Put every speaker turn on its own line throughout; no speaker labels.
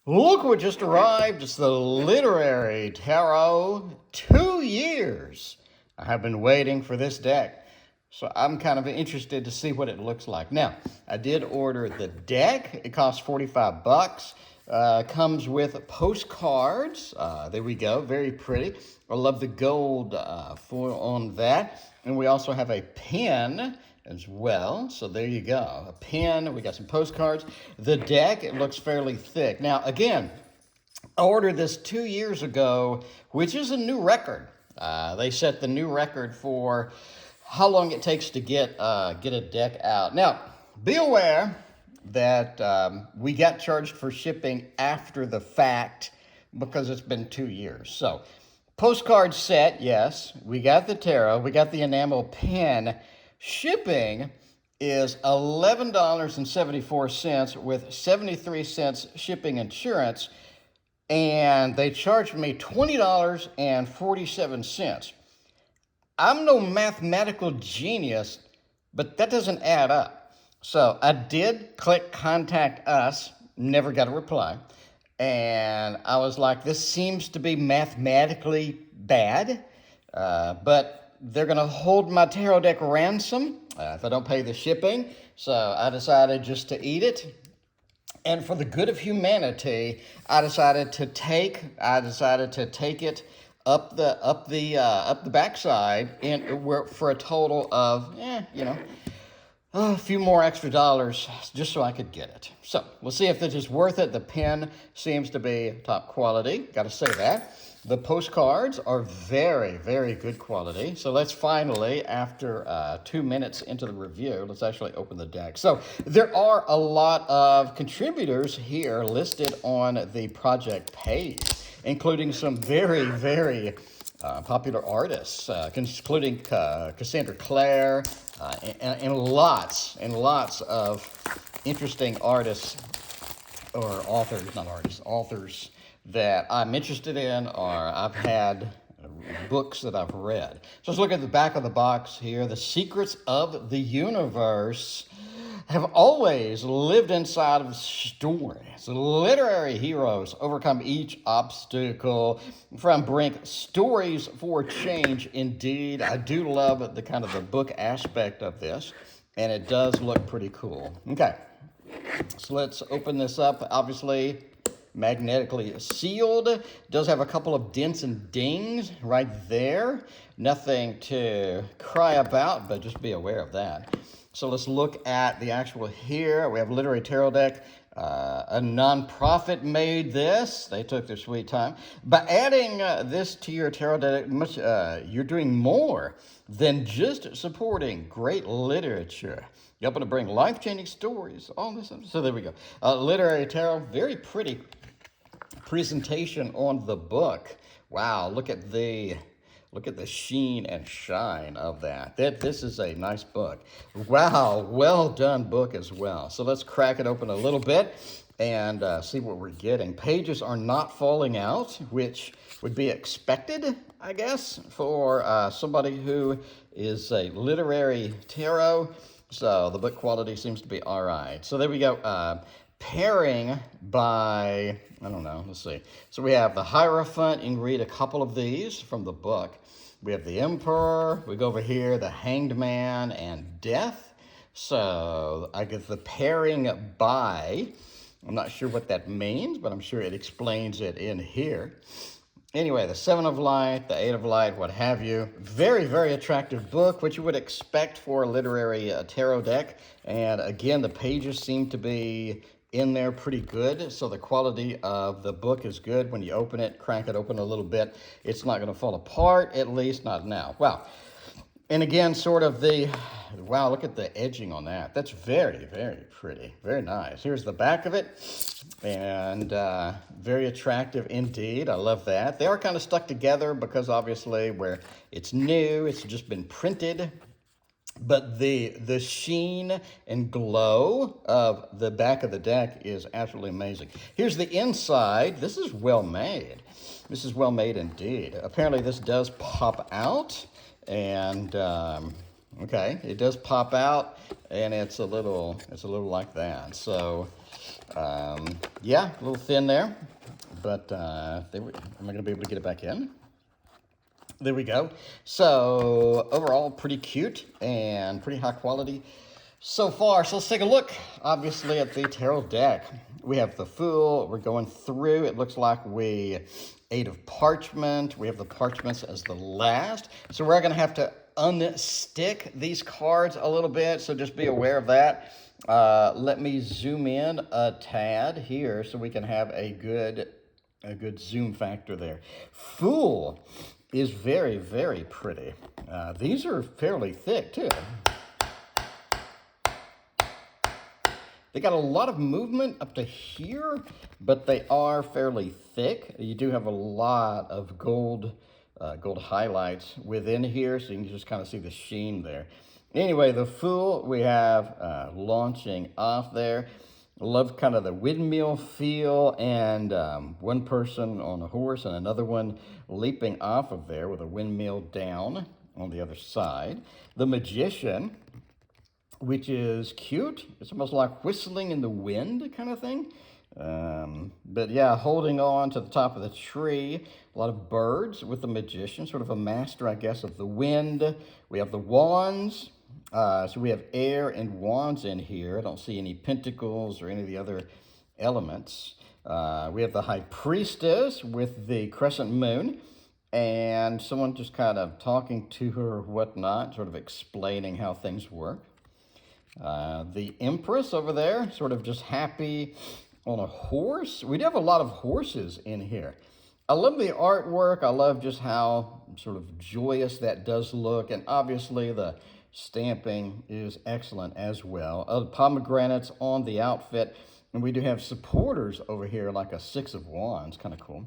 Look what just arrived. It's the Literary Tarot. 2 years I have been waiting for this deck. So I'm kind of interested to see what it looks like. Now, I did order the deck. It costs 45 bucks. Comes with postcards. There we go. Very pretty. I love the gold foil on that. And we also have a pen as well. So there you go. A pen. We got some postcards. The deck, it looks fairly thick. Now, again, I ordered this 2 years ago, which is a new record. They set the new record for how long it takes to get a deck out. Now, be aware that we got charged for shipping after the fact because it's been 2 years. So, postcard set, yes. We got the tarot. We got the enamel pen. Shipping is $11.74 with 73 cents shipping insurance, and they charged me $20.47. I'm no mathematical genius, but that doesn't add up. So I did click contact us, never got a reply. And I was like, this seems to be mathematically bad, but they're going to hold my tarot deck ransom if I don't pay the shipping. So I decided just to eat it. And for the good of humanity, I decided to take it up the backside for a total of a few more extra dollars just so I could get it. So we'll see if this is worth it. The pen seems to be top quality. Got to say that. The postcards are very, very good quality. So let's finally, after 2 minutes into the review, let's actually open the deck. So there are a lot of contributors here listed on the project page, including some very, very popular artists, including Cassandra Clare, and lots of interesting artists or authors, not artists, authors that I'm interested in or I've had books that I've read. So let's look at the back of the box here. The secrets of the universe have always lived inside of stories. Literary heroes overcome each obstacle from brink. Stories for change. Indeed, I do love the kind of the book aspect of this, and it does look pretty cool. Okay, so let's open this up. Obviously, magnetically sealed. Does have a couple of dents and dings right there. Nothing to cry about, but just be aware of that. So let's look at the actual here. We have Literary Tarot deck. A nonprofit made this. They took their sweet time. By adding this to your tarot deck, you're doing more than just supporting great literature. You're going to bring life-changing stories, all this. So there we go. Literary Tarot, very pretty presentation on the book. Wow, look at the sheen and shine of that. This is a nice book. Wow, well done book as well. So let's crack it open a little bit and see what we're getting. Pages are not falling out, which would be expected, I guess, for somebody who is a literary tarot. So the book quality seems to be all right. So there we go. Pairing by, I don't know, let's see. So we have the Hierophant. You can read a couple of these from the book. We have the Emperor. We go over here, the Hanged Man and Death. So I guess the pairing by, I'm not sure what that means, but I'm sure it explains it in here. Anyway, the Seven of Light, the Eight of Light, what have you. Very, very attractive book, which you would expect for a literary tarot deck. And again, the pages seem to be in there pretty good. So the quality of the book is good. When you open it, crank it open a little bit, it's not going to fall apart, at least not now. Wow. And again, sort of wow, look at the edging on that. That's very, very pretty. Very nice. Here's the back of it. And very attractive indeed. I love that. They are kind of stuck together because obviously where it's new, it's just been printed. But the sheen and glow of the back of the deck is absolutely amazing. Here's the inside. This is well made. This is well made indeed. Apparently this does pop out. And, okay, it does pop out. And it's a little like that. So Yeah, a little thin there, but am I going to be able to get it back in? There we go. So overall, pretty cute and pretty high quality so far. So let's take a look, obviously, at the tarot deck. We have the Fool. We're going through. It looks like we 8 of parchment. We have the parchments as the last. So we're going to have to unstick these cards a little bit, so just be aware of that. Let me zoom in a tad here so we can have a good zoom factor there. Fool is very, very pretty. These are fairly thick too. They got a lot of movement up to here, but they are fairly thick. You do have a lot of gold highlights within here, so you can just kind of see the sheen there. Anyway, the Fool we have launching off there. Love kind of the windmill feel, and one person on a horse and another one leaping off of there with a windmill down on the other side. The Magician, which is cute. It's almost like whistling in the wind kind of thing. But yeah, holding on to the top of the tree. A lot of birds with the Magician, sort of a master, I guess, of the wind. We have the Wands. So we have air and wands in here. I don't see any pentacles or any of the other elements. We have the High Priestess with the crescent moon, and someone just kind of talking to her or whatnot, sort of explaining how things work. The Empress over there, sort of just happy on a horse. We do have a lot of horses in here. I love the artwork. I love just how sort of joyous that does look, and obviously the stamping is excellent as well. Pomegranates on the outfit, and we do have supporters over here like a 6 of wands, kind of cool.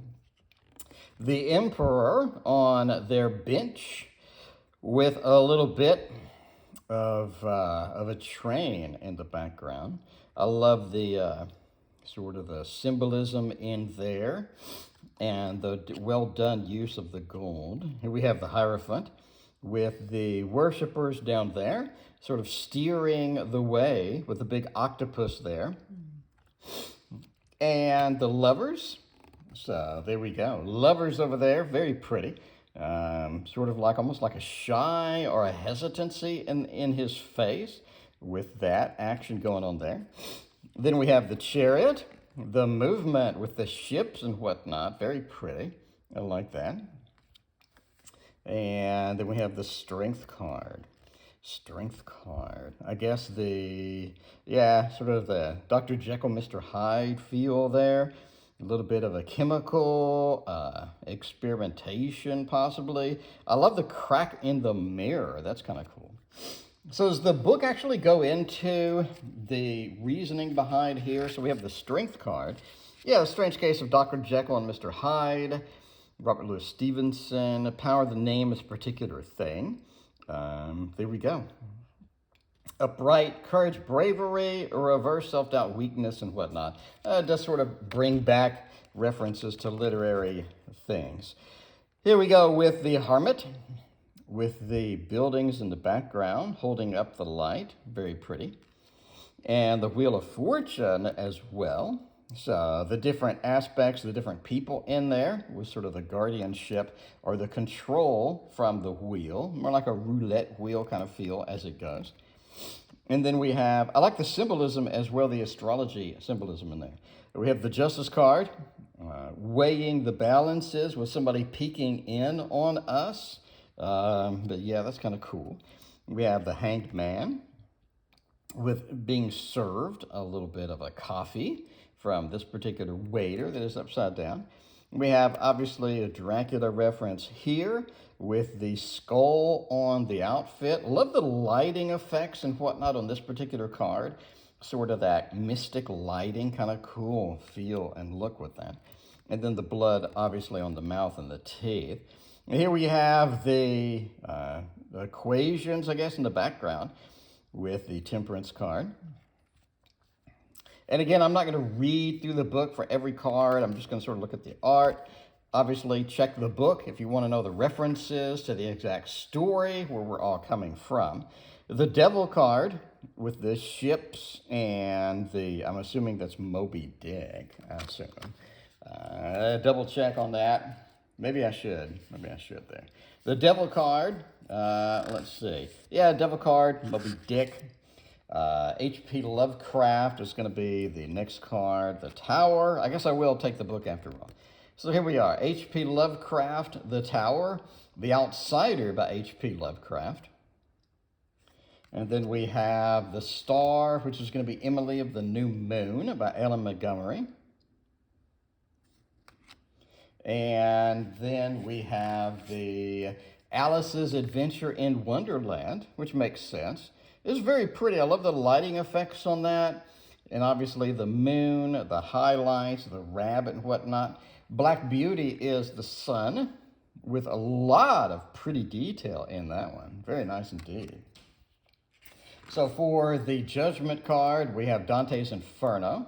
The Emperor on their bench with a little bit of a train in the background. I love the sort of the symbolism in there and the well done use of the gold. Here we have the Hierophant with the worshippers down there, sort of steering the way with the big octopus there. And the Lovers, so there we go. Lovers over there, very pretty. Sort of like, almost like a shy or a hesitancy in his face with that action going on there. Then we have the Chariot, the movement with the ships and whatnot, very pretty. I like that. And then we have the Strength card. Strength card. I guess sort of the Dr. Jekyll, Mr. Hyde feel there. A little bit of a chemical experimentation, possibly. I love the crack in the mirror. That's kind of cool. So does the book actually go into the reasoning behind here? So we have the Strength card. Yeah, The Strange Case of Dr. Jekyll and Mr. Hyde. Robert Louis Stevenson, power of the name is a particular thing. There we go. Upright, courage, bravery, reverse self-doubt, weakness, and whatnot. Just sort of bring back references to literary things. Here we go with the Hermit, with the buildings in the background, holding up the light. Very pretty. And the Wheel of Fortune as well. So the different aspects, the different people in there with sort of the guardianship or the control from the wheel, more like a roulette wheel kind of feel as it goes. And then we have, I like the symbolism as well, the astrology symbolism in there. We have the Justice card, weighing the balances with somebody peeking in on us. But yeah, that's kind of cool. We have the Hanged Man with being served a little bit of a coffee from this particular waiter that is upside down. We have, obviously, a Dracula reference here with the skull on the outfit. Love the lighting effects and whatnot on this particular card. Sort of that mystic lighting, kind of cool feel and look with that. And then the blood, obviously, on the mouth and the teeth. And here we have the equations, I guess, in the background with the Temperance card. And again, I'm not going to read through the book for every card. I'm just going to sort of look at the art. Obviously, check the book if you want to know the references to the exact story, where we're all coming from. The Devil card with the ships and the, I'm assuming that's Moby Dick, I assume. Double check on that. Maybe I should there. The devil card, let's see. Yeah, devil card, Moby Dick. H.P. Lovecraft is going to be the next card. The Tower. I guess I will take the book after all. So here we are. H.P. Lovecraft, The Tower. The Outsider by H.P. Lovecraft. And then we have The Star, which is going to be Emily of the New Moon by Ellen Montgomery. And then we have the Alice's Adventure in Wonderland, which makes sense. It's very pretty. I love the lighting effects on that. And obviously the moon, the highlights, the rabbit and whatnot. Black Beauty is the sun with a lot of pretty detail in that one. Very nice indeed. So for the Judgment card, we have Dante's Inferno.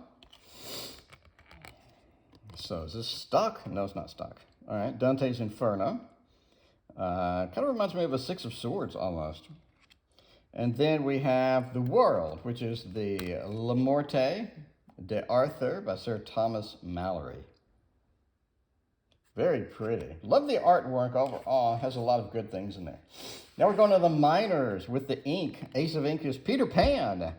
So is this stuck? No, it's not stuck. All right, Dante's Inferno. Kind of reminds me of a Six of Swords almost. And then we have The World, which is the La Morte d'Arthur by Sir Thomas Malory. Very pretty. Love the artwork overall. Has a lot of good things in there. Now we're going to the minors with the ink. Ace of Ink is Peter Pan,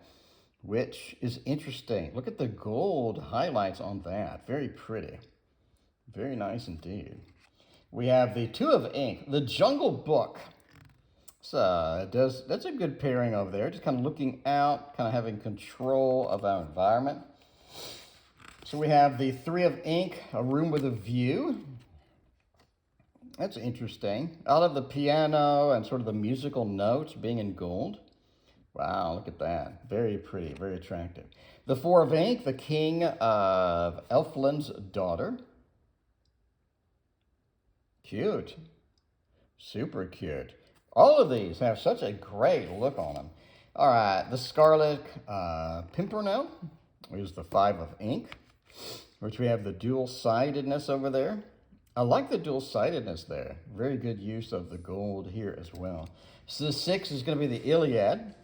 which is interesting. Look at the gold highlights on that. Very pretty. Very nice indeed. We have the Two of Ink, the Jungle Book. So that's a good pairing over there. Just kind of looking out, kind of having control of our environment. So we have the Three of Ink, A Room with a View. That's interesting. I love the piano and sort of the musical notes being in gold. Wow, look at that. Very pretty, very attractive. The Four of Ink, the King of Elfland's Daughter. Cute. Super cute. All of these have such a great look on them. All right, the Scarlet Pimpernel is the Five of Ink, which we have the dual-sidedness over there. I like the dual-sidedness there. Very good use of the gold here as well. So the 6 is going to be the Iliad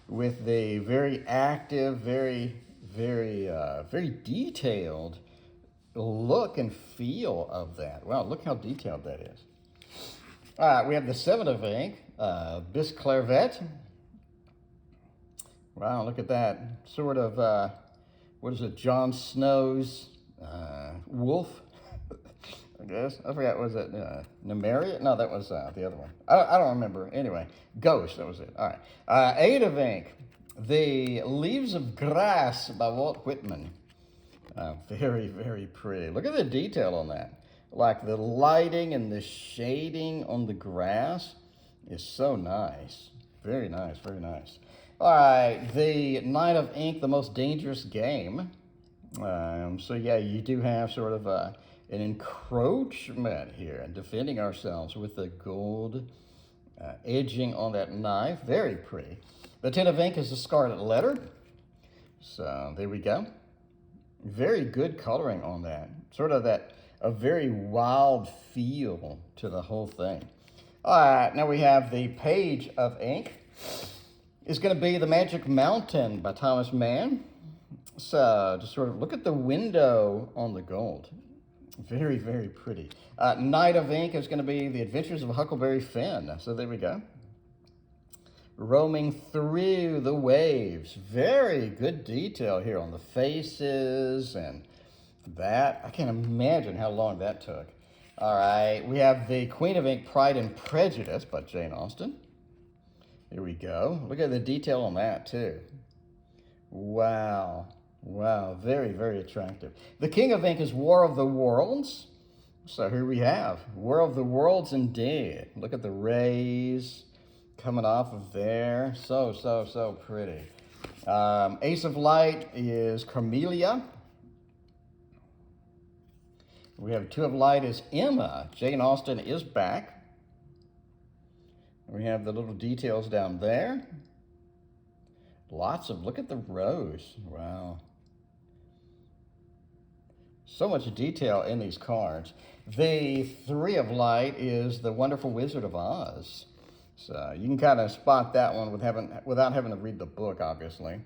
with the very active, very detailed look and feel of that. Wow, look how detailed that is. All right, we have the 7 of Ink, Bis Clairvet. Wow, look at that. Sort of, what is it, Jon Snow's wolf, I guess. I forgot, was it Numeria? No, that was the other one. I don't remember. Anyway, Ghost, that was it. All right. 8 of Ink, The Leaves of Grass by Walt Whitman. Very, very pretty. Look at the detail on that. Like the lighting and the shading on the grass is so nice. Very nice, very nice. All right, the Knight of Ink, The Most Dangerous Game. So yeah, you do have sort of an encroachment here and defending ourselves with the gold edging on that knife. Very pretty. The 10 of Ink is the Scarlet Letter. So there we go. Very good coloring on that. Sort of a very wild feel to the whole thing. All right, now we have the Page of Ink. It's going to be The Magic Mountain by Thomas Mann. So just sort of look at the window on the gold. Very, very pretty. Knight of Ink is going to be The Adventures of Huckleberry Finn. So there we go. Roaming Through the Waves. Very good detail here on the faces and that. I can't imagine how long that took. All right, we have the Queen of Ink, Pride and Prejudice by Jane Austen. Here we go. Look at the detail on that too. Wow. Wow, very, very attractive. The King of Ink is War of the Worlds. So here we have War of the Worlds indeed. Look at the rays coming off of there. So pretty. Ace of Light is Carmelia. We have Two of Light is Emma. Jane Austen is back. We have the little details down there. Lots of, look at the rose. Wow. So much detail in these cards. The Three of Light is The Wonderful Wizard of Oz. So you can kind of spot that one without having to read the book, obviously.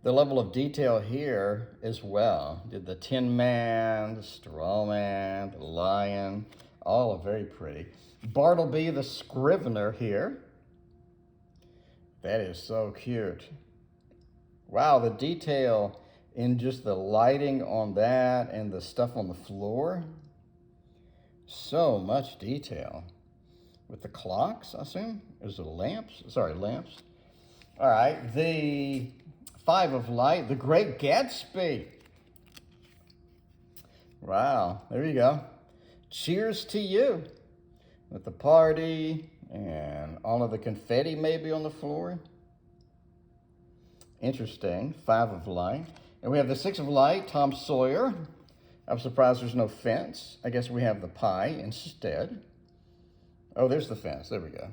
The level of detail here as well. Did the Tin Man, the Straw Man, the Lion, all are very pretty. Bartleby the Scrivener here. That is so cute. Wow, the detail in just the lighting on that and the stuff on the floor. So much detail. With the clocks, I assume? Is it lamps? Sorry, lamps. All right, the Five of Light, the Great Gatsby. Wow, there you go. Cheers to you. With the party and all of the confetti maybe on the floor. Interesting. Five of Light. And we have the Six of Light, Tom Sawyer. I'm surprised there's no fence. I guess we have the pie instead. Oh, there's the fence. There we go.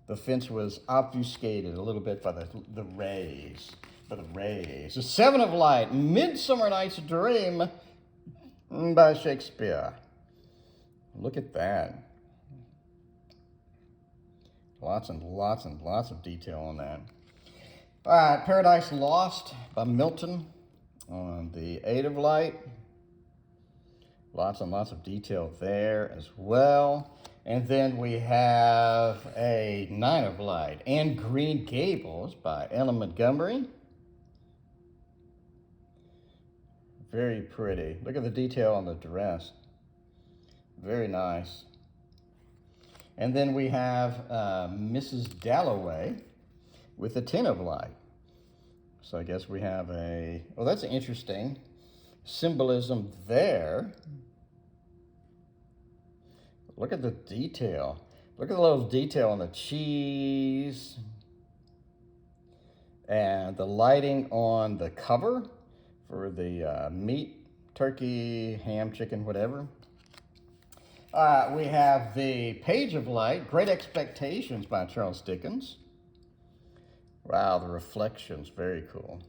The fence was obfuscated a little bit by the rays. By the rays. The Seven of Light, Midsummer Night's Dream by Shakespeare. Look at that. Lots and lots and lots of detail on that. All right, Paradise Lost by Milton on the Eight of Light. Lots and lots of detail there as well. And then we have a Nine of Light and Green Gables by Ellen Montgomery. Very pretty. Look at the detail on the dress. Very nice. And then we have Mrs. Dalloway with the Ten of Light. So I guess we have oh, that's interesting symbolism there. Look at the detail. Look at the little detail on the cheese and the lighting on the cover for the meat, turkey, ham, chicken, whatever. We have the Page of Light, Great Expectations by Charles Dickens. Wow, the reflections, very cool.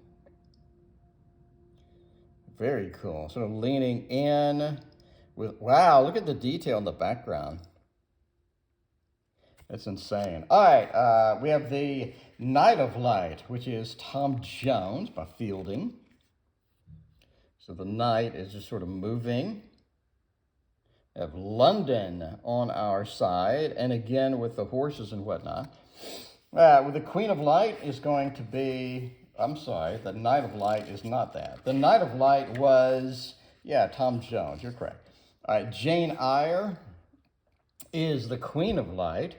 Very cool. Sort of leaning in with, wow, look at the detail in the background. That's insane. All right, we have the Night of Light, which is Tom Jones by Fielding. So the night is just sort of moving. We have London on our side, and again with the horses and whatnot. With the Queen of Light is going to be, I'm sorry, the Night of Light is not that. The Night of Light was, yeah, Tom Jones, you're correct. All right, Jane Eyre is the Queen of Light.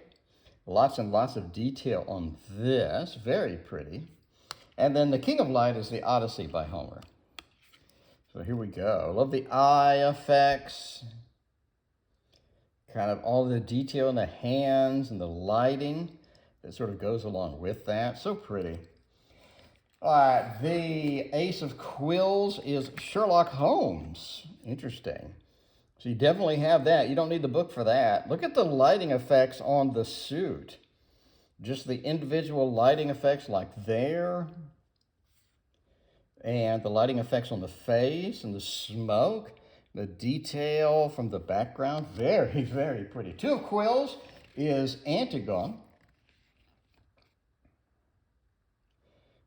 Lots and lots of detail on this, very pretty. And then the King of Light is the Odyssey by Homer. So here we go. Love the eye effects. Kind of all the detail in the hands and the lighting that sort of goes along with that. So pretty. All right, the Ace of Quills is Sherlock Holmes. Interesting. So you definitely have that. You don't need the book for that. Look at the lighting effects on the suit. Just the individual lighting effects like there. And the lighting effects on the face and the smoke. The detail from the background. Very, very pretty. Two of Quills is Antigone.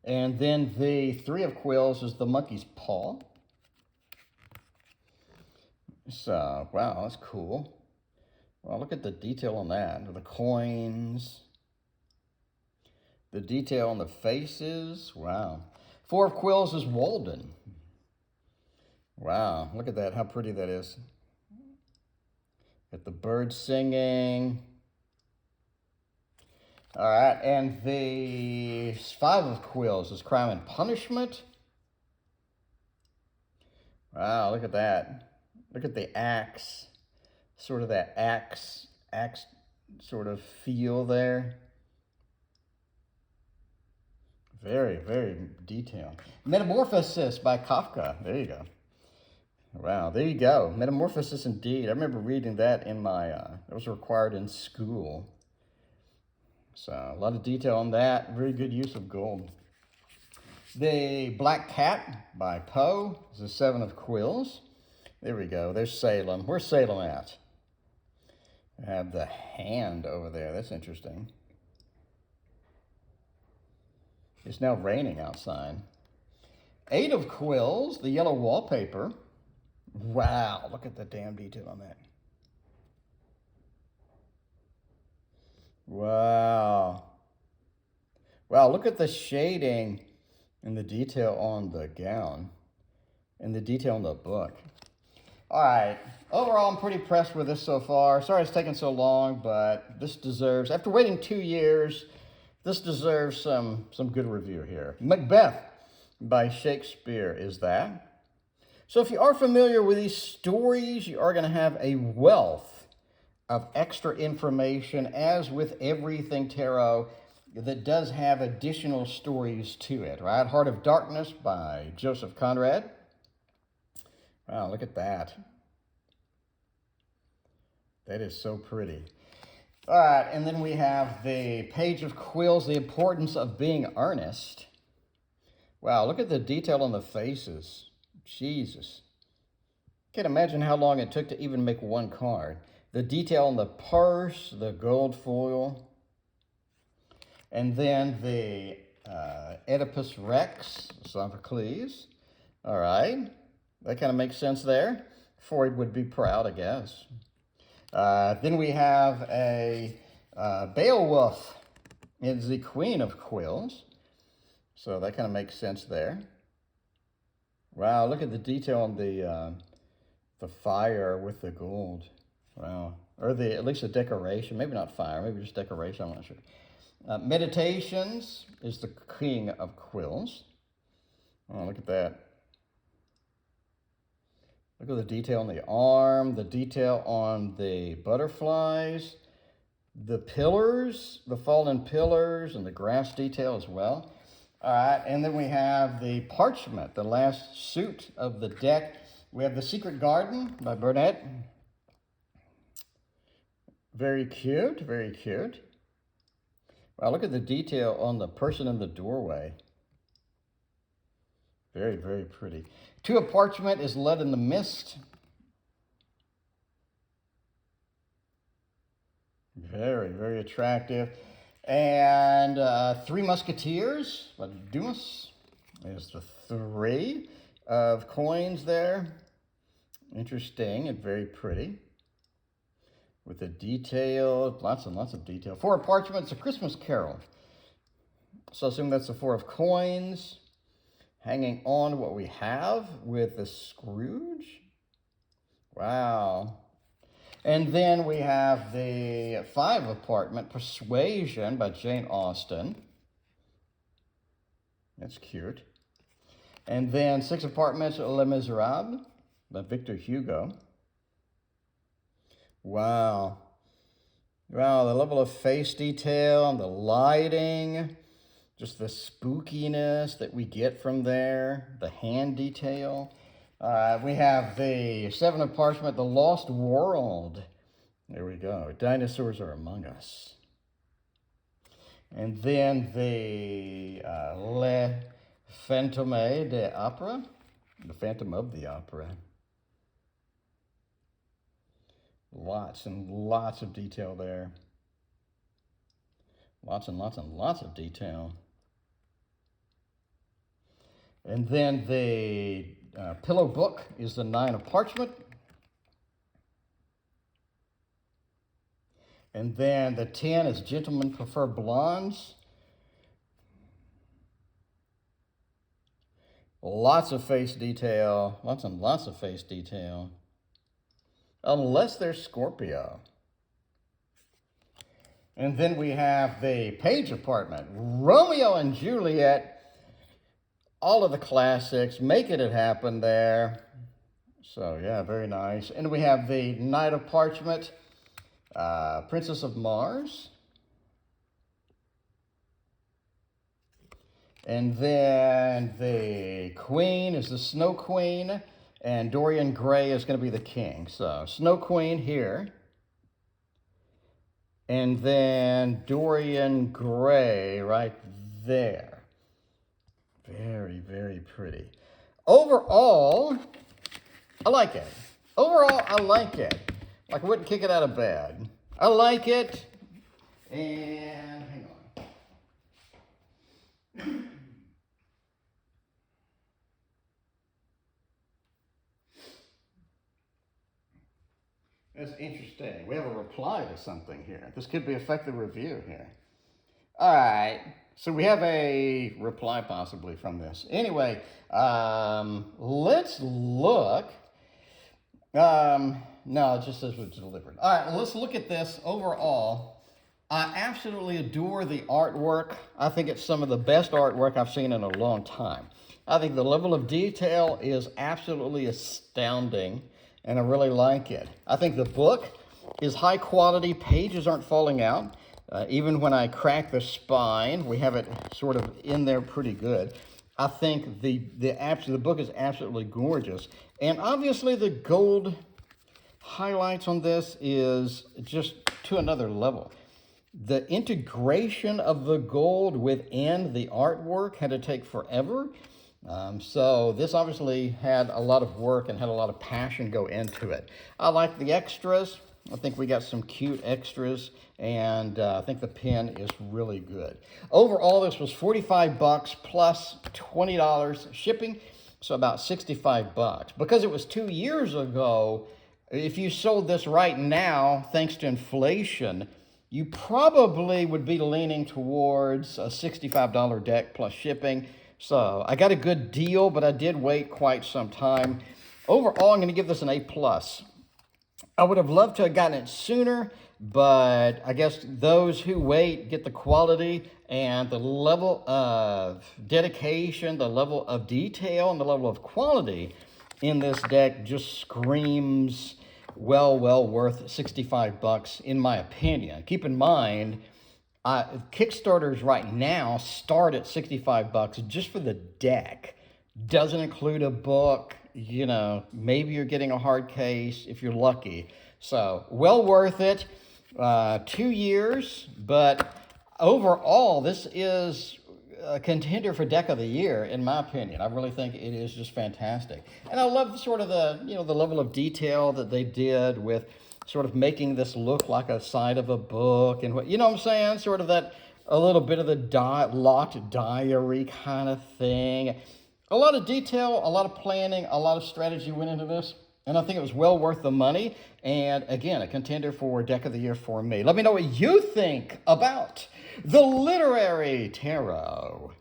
And then the Three of Quills is the Monkey's Paw. So, wow, that's cool. Well, look at the detail on that. The coins. The detail on the faces. Wow. Four of Quills is Walden. Wow, look at that, how pretty that is. Got the birds singing. All right, and the Five of Quills is Crime and Punishment. Wow, look at that. Look at the axe, sort of that axe sort of feel there. Very, very detailed. Metamorphosis by Kafka. There you go. Wow, there you go. Metamorphosis indeed. I remember reading that in my, that was required in school. So a lot of detail on that. Very good use of gold. The Black Cat by Poe is the Seven of Quills. There we go. There's Salem. Where's Salem at? I have the hand over there. That's interesting. It's now raining outside. 8 of quills, the yellow wallpaper. Wow, look at the damn detail on that. Wow. Wow, look at the shading and the detail on the gown and the detail on the book. All right, overall, I'm pretty impressed with this so far. Sorry it's taken so long, but this deserves, after waiting 2 years, this deserves some good review here. Macbeth by Shakespeare is that. So if you are familiar with these stories, you are going to have a wealth of extra information, as with everything tarot that does have additional stories to it, right? Heart of Darkness by Joseph Conrad. Wow, look at that. That is so pretty. All right, and then we have the Page of Quills, the importance of being earnest. Wow, look at the detail on the faces. Jesus. Can't imagine how long it took to even make one card. The detail on the purse, the gold foil. And then the Oedipus Rex, Sophocles. All right. That kind of makes sense there. Freud would be proud, I guess. Then we have a Beowulf is the Queen of Quills. So that kind of makes sense there. Wow, look at the detail on the fire with the gold. Wow. Or at least the decoration. Maybe not fire, maybe just decoration, I'm not sure. Meditations is the King of Quills. Oh, look at that. Look at the detail on the arm, the detail on the butterflies, the pillars, the fallen pillars, and the grass detail as well. All right, and then we have the parchment, the last suit of the deck. We have The Secret Garden by Burnett. Very cute, very cute. Wow, look at the detail on the person in the doorway. Very, very pretty. 2 of Parchment is Lead in the Mist. Very, very attractive. And 3 Musketeers by Dumas. There's the 3 of coins there. Interesting and very pretty. With the detail, lots and lots of detail. 4 of Parchment, it's A Christmas Carol. So I assume that's the 4 of coins. Hanging on what we have with the Scrooge. Wow. And then we have the 5 of Parchment, Persuasion by Jane Austen. That's cute. And then 6 of Parchment, Les Miserables by Victor Hugo. Wow. Wow, the level of face detail and the lighting. Just the spookiness that we get from there, the hand detail. We have the 7 of Parchment, The Lost World. There we go. Dinosaurs Are Among Us. And then the Le Fantôme de Opera, the Phantom of the Opera. Lots and lots of detail there. Lots and lots and lots of detail. And then the pillow book is the 9 of Parchment. And then the 10 is Gentlemen Prefer Blondes. Lots of face detail, lots and lots of face detail. Unless they're Scorpio. And then we have the Page of Parchment, Romeo and Juliet. All of the classics, making it happen there. So yeah, very nice. And we have the Knight of Parchment, Princess of Mars. And then the Queen is the Snow Queen, and Dorian Gray is going to be the King. So Snow Queen here. And then Dorian Gray right there. Very, very pretty. Overall, I like it. Overall, I like it. Like I wouldn't kick it out of bed. I like it. And hang on. That's interesting. We have a reply to something here. This could be effective review here. All right. So we have a reply possibly from this. Anyway, let's look. No, it just says it was delivered. All right, well, let's look at this overall. I absolutely adore the artwork. I think it's some of the best artwork I've seen in a long time. I think the level of detail is absolutely astounding, and I really like it. I think the book is high quality. Pages aren't falling out. Even when I crack the spine, we have it sort of in there pretty good. I think the book is absolutely gorgeous. And obviously the gold highlights on this is just to another level. The integration of the gold within the artwork had to take forever. So this obviously had a lot of work and had a lot of passion go into it. I like the extras. I think we got some cute extras, and I think the pen is really good. Overall, this was $45 plus $20 shipping, so about $65. Because it was 2 years ago, if you sold this right now, thanks to inflation, you probably would be leaning towards a $65 deck plus shipping. So I got a good deal, but I did wait quite some time. Overall, I'm going to give this an A+. I would have loved to have gotten it sooner, but I guess those who wait get the quality and the level of dedication, the level of detail, and the level of quality in this deck just screams well worth $65 in my opinion. Keep in mind, Kickstarters right now start at $65 just for the deck. Doesn't include a book. You know, maybe you're getting a hard case if you're lucky. So, well worth it. 2 years, but overall, this is a contender for Deck of the Year, in my opinion. I really think it is just fantastic. And I love sort of the level of detail that they did with sort of making this look like a side of a book and what, you know what I'm saying? Sort of that, a little bit of the locked diary kind of thing. A lot of detail, a lot of planning, a lot of strategy went into this, and I think it was well worth the money. And again, a contender for Deck of the Year for me. Let me know what you think about the Literary Tarot.